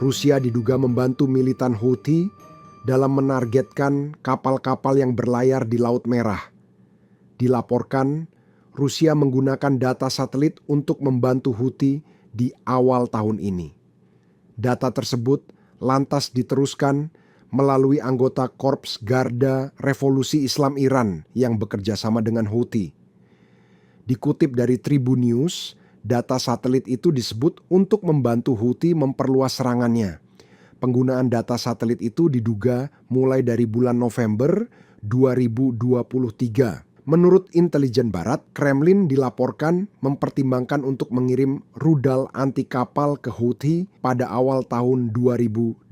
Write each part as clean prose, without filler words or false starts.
Rusia diduga membantu militan Houthi dalam menargetkan kapal-kapal yang berlayar di Laut Merah. Dilaporkan, Rusia menggunakan data satelit untuk membantu Houthi di awal tahun ini. Data tersebut lantas diteruskan melalui anggota Korps Garda Revolusi Islam Iran yang bekerja sama dengan Houthi. Dikutip dari Tribun News, data satelit itu disebut untuk membantu Houthi memperluas serangannya. Penggunaan data satelit itu diduga mulai dari bulan November 2023. Menurut intelijen barat, Kremlin dilaporkan mempertimbangkan untuk mengirim rudal anti kapal ke Houthi pada awal tahun 2024.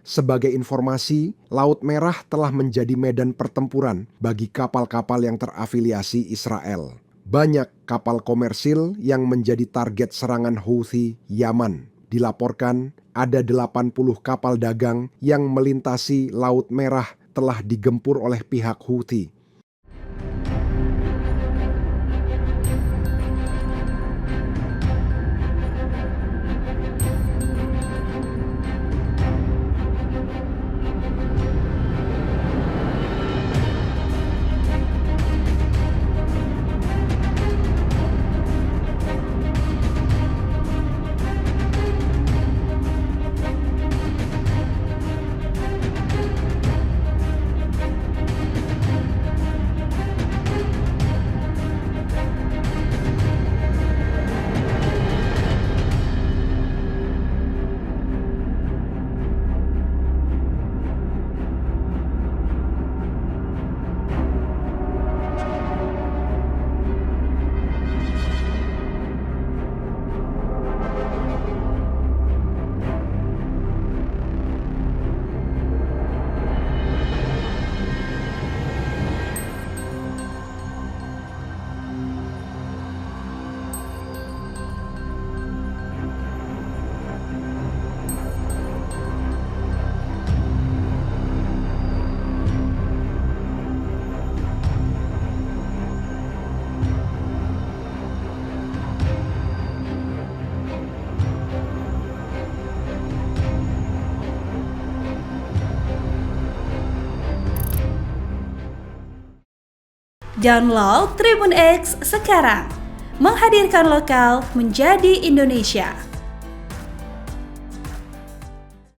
Sebagai informasi, Laut Merah telah menjadi medan pertempuran bagi kapal-kapal yang terafiliasi Israel. Banyak kapal komersil yang menjadi target serangan Houthi Yaman. Dilaporkan ada 80 kapal dagang yang melintasi Laut Merah telah digempur oleh pihak Houthi. Download Tribun X sekarang, menghadirkan lokal menjadi Indonesia.